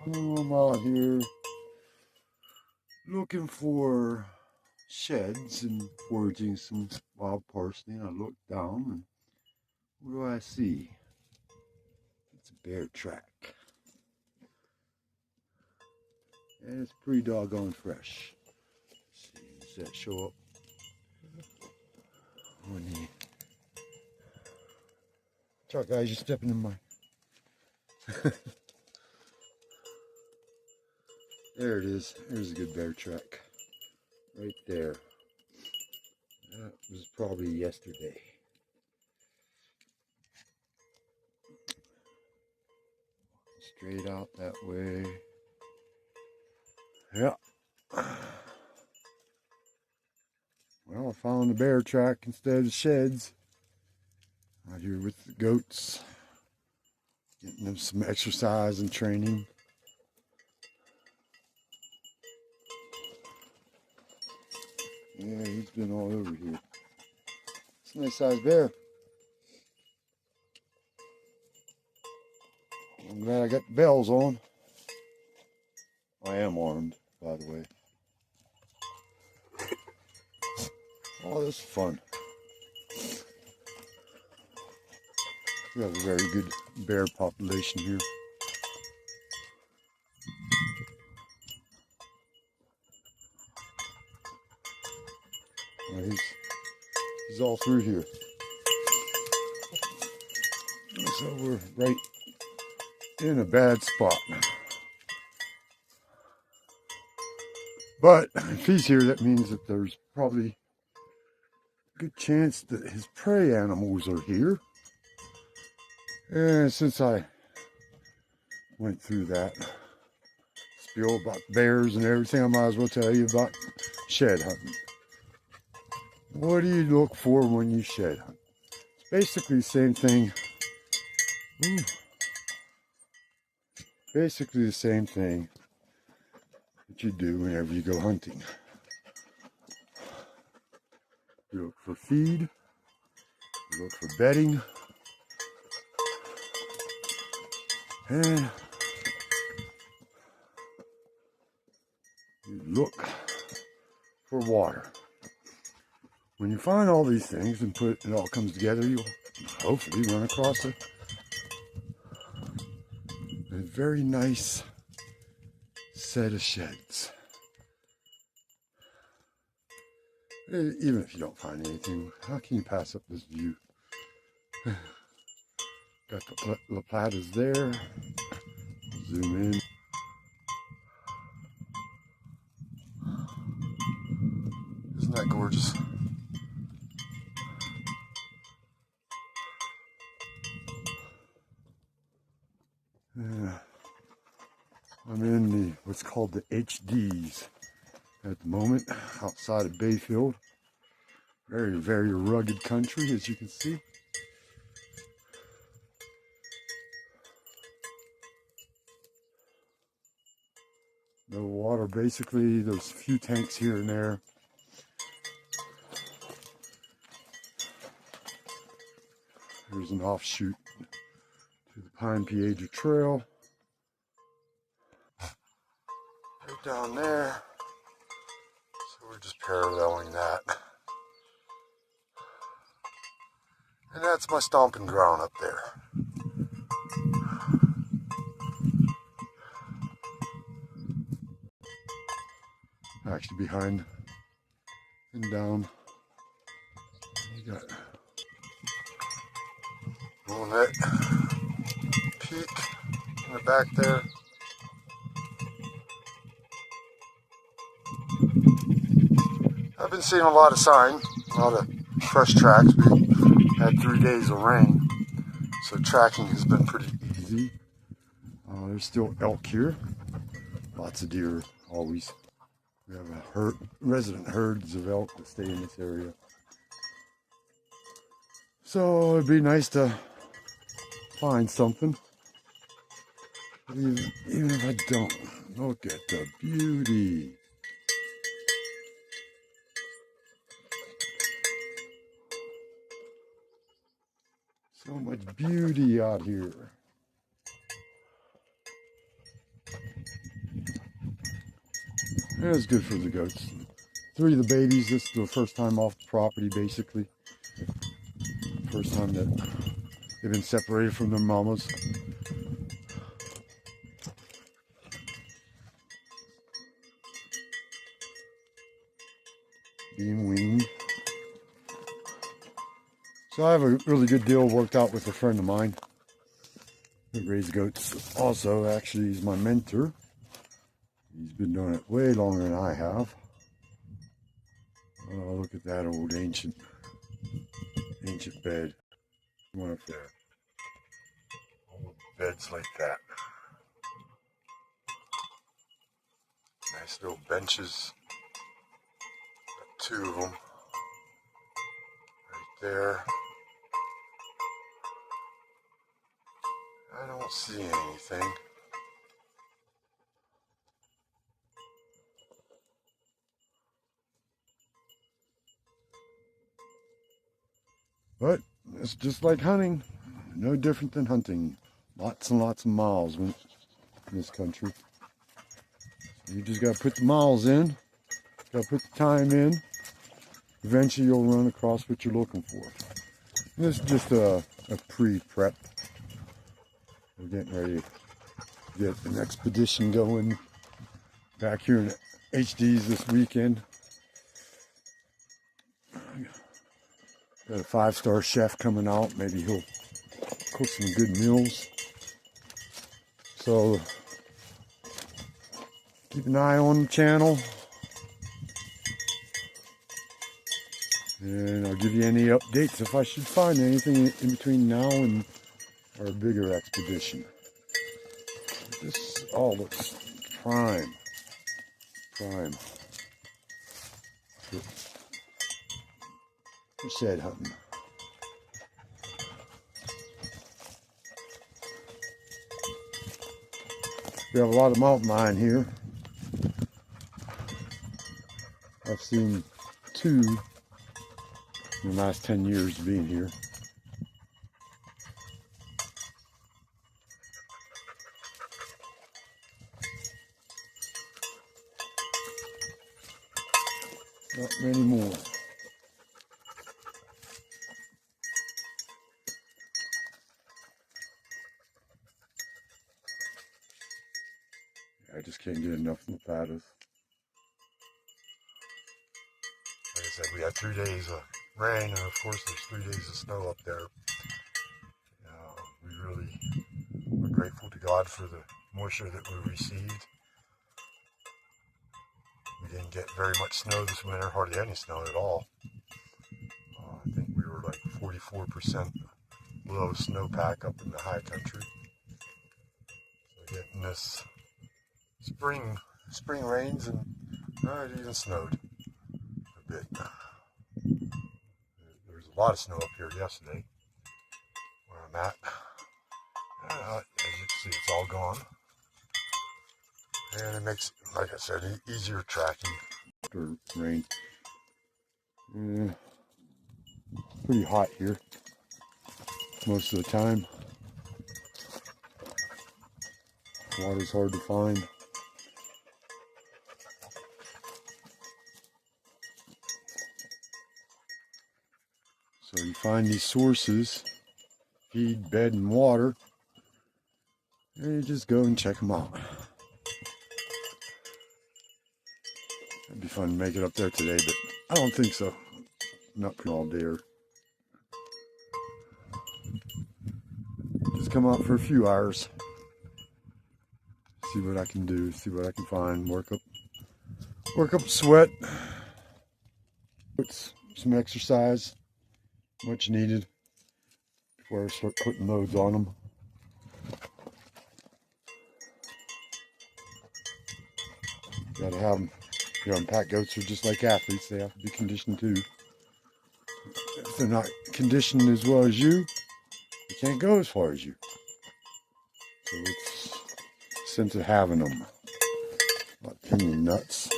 I'm out here looking for sheds and foraging some wild parsley. And I look down and what do I see? It's a bear track. And it's pretty doggone fresh. Let's see, does that show up on the truck? Guys, you're stepping in my there it is. There's a good bear track. Right there. That was probably yesterday. Straight out that way. Yeah. Well, I found the bear track instead of the sheds. Out here with the goats. Getting them some exercise and training. Yeah, he's been all over here. It's a nice sized bear. I'm glad I got the bells on. I am armed, by the way. Oh, this is fun. We have a very good bear population here. Well, he's all through here. So we're right in a bad spot. But if he's here, that means that there's probably a good chance that his prey animals are here. And since I went through that spiel about bears and everything, I might as well tell you about shed hunting. What do you look for when you shed hunt? It's basically the same thing. Ooh. Basically the same thing that you do whenever you go hunting. You look for feed, you look for bedding, and you look for water. When you find all these things and it all comes together, you'll hopefully run across a very nice set of sheds. Even if you don't find anything, how can you pass up this view? Got the La Platas there. Zoom in. Isn't that gorgeous? Yeah. I'm in the what's called the HDs at the moment, outside of Bayfield. Very, very rugged country, as you can see. No water, basically. There's a few tanks here and there. There's an offshoot to the Pine Piedra Trail. Right down there. So we're just paralleling that. And that's my stomping ground up there. Actually behind and down. You got Willamette Peak in the back there. I've been seeing a lot of sign, a lot of fresh tracks. We had 3 days of rain, so tracking has been pretty easy. There's still elk here. Lots of deer, always. We have resident herds of elk that stay in this area. So it'd be nice to find something. Even if I don't, look at the beauty. So much beauty out here. It was good for the goats. 3 of the babies, this is the first time off the property basically. First time that they've been separated from their mamas. Being weaned. So I have a really good deal worked out with a friend of mine that raised goats. Also, actually, he's my mentor. He's been doing it way longer than I have. Oh, look at that old ancient bed. One up there. Old beds like that. Nice little benches. Got 2 of them. Right there. I don't see anything. But it's just like hunting. No different than hunting. Lots and lots of miles in this country. You just got to put the miles in. Got to put the time in. Eventually you'll run across what you're looking for. And this is just a pre-prep. We're getting ready to get an expedition going back here in HD's this weekend. Got a 5-star chef coming out. Maybe he'll cook some good meals. So keep an eye on the channel. And I'll give you any updates if I should find anything in between now and our bigger expedition. This all looks prime. Prime. For shed hunting. We have a lot of mountain lion here. I've seen 2 in the last 10 years of being here. Not many more. I just can't get enough Nepadas. Like I said, we had 3 days of rain, and of course there's 3 days of snow up there. We really are grateful to God for the moisture that we received. We didn't get very much snow this winter, hardly any snow at all. I think we were like 44% below snowpack up in the high country. So getting this spring rains, and it even snowed a bit. There was a lot of snow up here yesterday where I'm at. As you can see, it's all gone. And it makes, like I said, easier tracking after rain. Pretty hot here most of the time. Water's hard to find. So you find these sources, feed, bed, and water, and you just go and check them out. It'd be fun to make it up there today, but I don't think so. Not for all day. Just come out for a few hours. See what I can do, see what I can find, work up sweat. Put some exercise, much needed, before I start putting loads on them. Gotta have them. Pack goats are just like athletes, they have to be conditioned too. If they're not conditioned as well as you, they can't go as far as you. So it's a sense of having them. Not pinning nuts.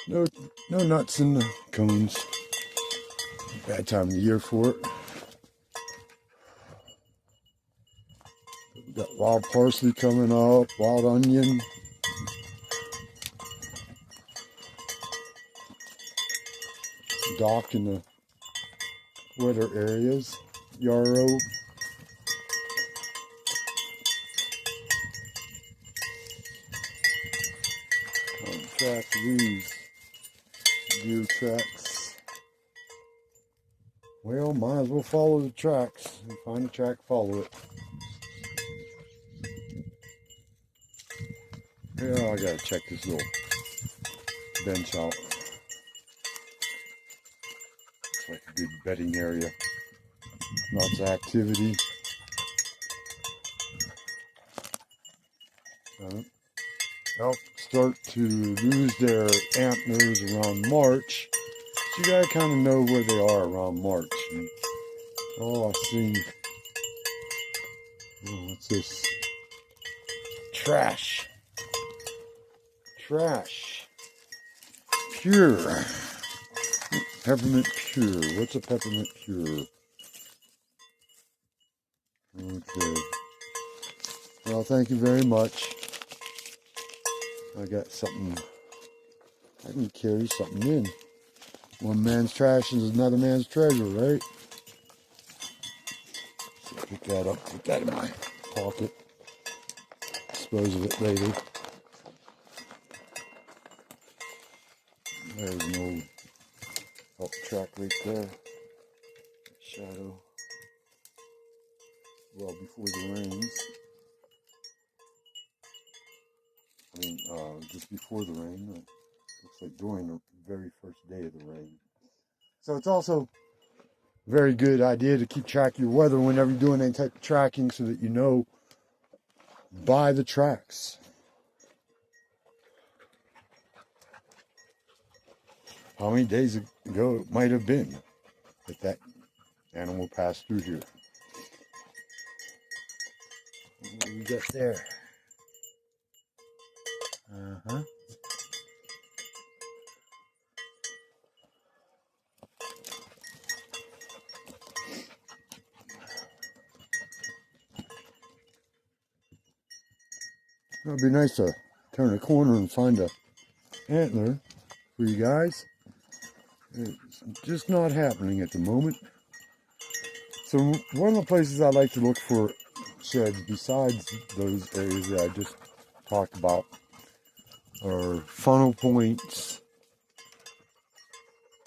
No nuts in the cones. Bad time of the year for it. But Got wild parsley coming up, wild onion. Dock in the wetter areas, yarrow. Track these deer tracks. Well, might as well follow the tracks. And find a track, follow it. Yeah, I gotta check this little bench out. Looks like a good bedding area. Lots of activity. They'll start to lose their antlers around March. So you gotta kind of know where they are around March. And, oh, I see. Oh, what's this? Trash. Trash. Pure. Peppermint Pure. What's a Peppermint Pure? Okay. Well, thank you very much. I got something. I can carry something in. One man's trash is another man's treasure, right? So pick that up. Put that in my pocket. Dispose of it later. There's an old elk track right there. Shadow. Well, before the rains. I mean, just before the rain. Looks like during the very first day of the rain. So it's also a very good idea to keep track of your weather whenever you're doing any type of tracking so that you know by the tracks. How many days ago it might have been that animal passed through here. What do we got there? Uh-huh. It'd be nice to turn a corner and find a antler for you guys. It's just not happening at the moment. So one of the places I like to look for sheds besides those areas that I just talked about are funnel points,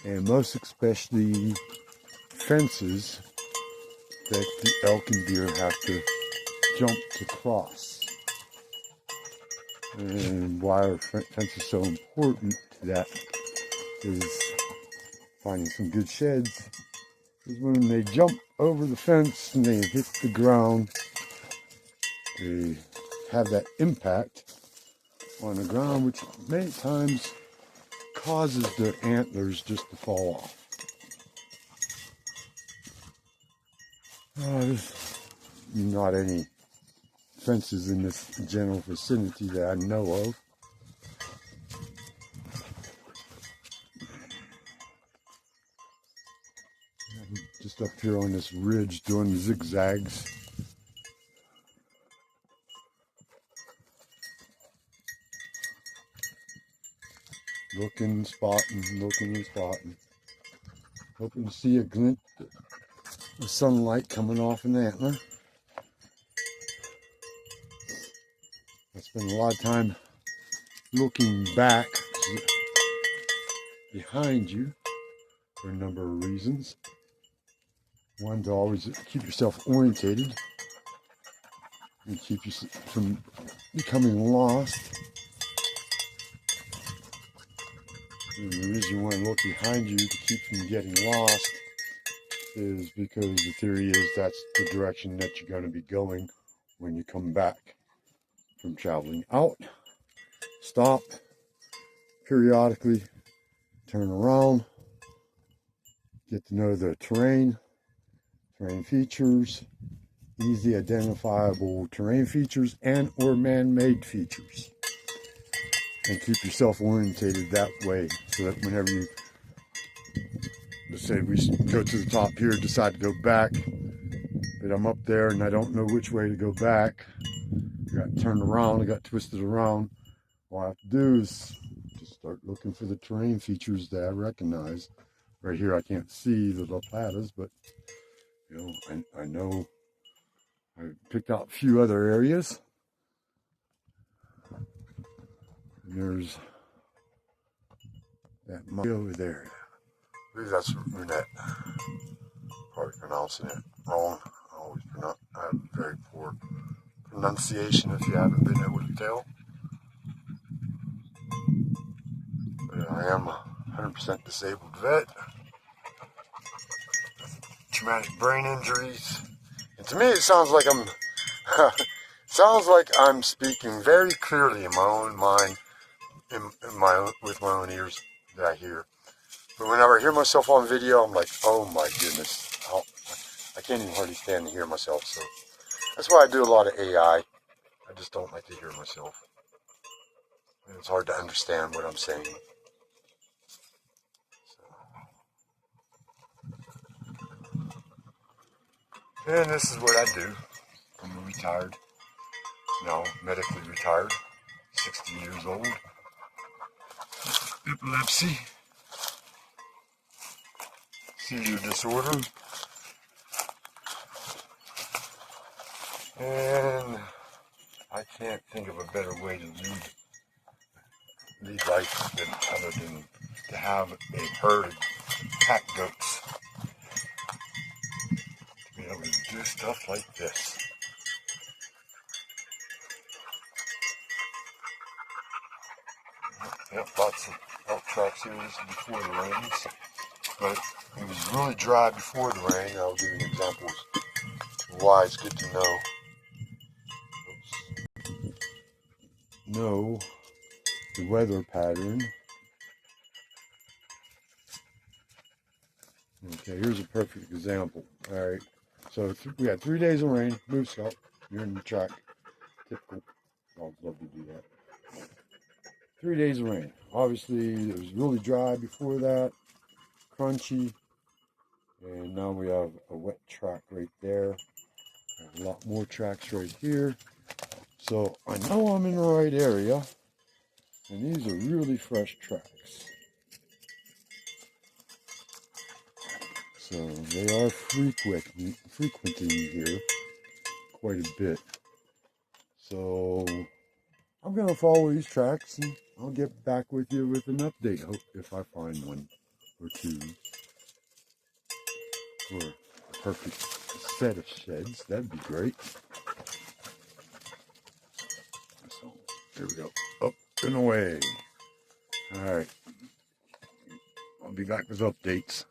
and most especially fences that the elk and deer have to jump to cross. And why are fences so important to that is finding some good sheds is when they jump over the fence and they hit the ground, they have that impact on the ground, which many times causes their antlers just to fall off. There's not any fences in this general vicinity that I know of. I'm just up here on this ridge doing zigzags. Looking, spotting, looking and spotting. Hoping to see a glint of sunlight coming off an antler. I spend a lot of time looking back behind you for a number of reasons. One, to always keep yourself orientated and keep you from becoming lost. And the reason you want to look behind you to keep from getting lost is because the theory is that's the direction that you're going to be going when you come back from traveling out. Stop periodically, turn around, get to know the terrain features, easy identifiable terrain features and or man-made features. And keep yourself orientated that way so that whenever you, let's say we go to the top here, decide to go back, but I'm up there and I don't know which way to go back. I got turned around, I got twisted around. All I have to do is just start looking for the terrain features that I recognize. Right here I can't see the La Platas, but you know, I know I picked out a few other areas. And there's that monkey over there. I believe that's Runette. Probably pronouncing it wrong. I always I have very poor pronunciation if you haven't been able to tell. But I am a 100% disabled vet. Traumatic brain injuries. And to me it sounds like I'm speaking very clearly in my own mind, with my own ears that I hear. But whenever I hear myself on video, I'm like, oh my goodness. I can't even hardly stand to hear myself. So that's why I do a lot of AI. I just don't like to hear myself. And it's hard to understand what I'm saying. So. And this is what I do. I'm retired. No, medically retired. 60 years old. Epilepsy. Seizure disorder. And I can't think of a better way to lead life other than to have a herd of pack goats to be able to do stuff like this. Yep, lots of elk tracks here. This is before the rains, but it was really dry before the rain. I'll give you an example of why it's good to know. Know the weather pattern. Okay, here's a perfect example. All right, so we had 3 days of rain. Moose up. You're in the track. Typical. Dogs love to do that. 3 days of rain. Obviously, it was really dry before that. Crunchy. And now we have a wet track right there. A lot more tracks right here. So I know I'm in the right area. And these are really fresh tracks. So they are frequenting here quite a bit. So I'm going to follow these tracks and I'll get back with you with an update if I find one or two. Or a perfect set of sheds. That'd be great. So here we go. Up and away. All right. I'll be back with updates.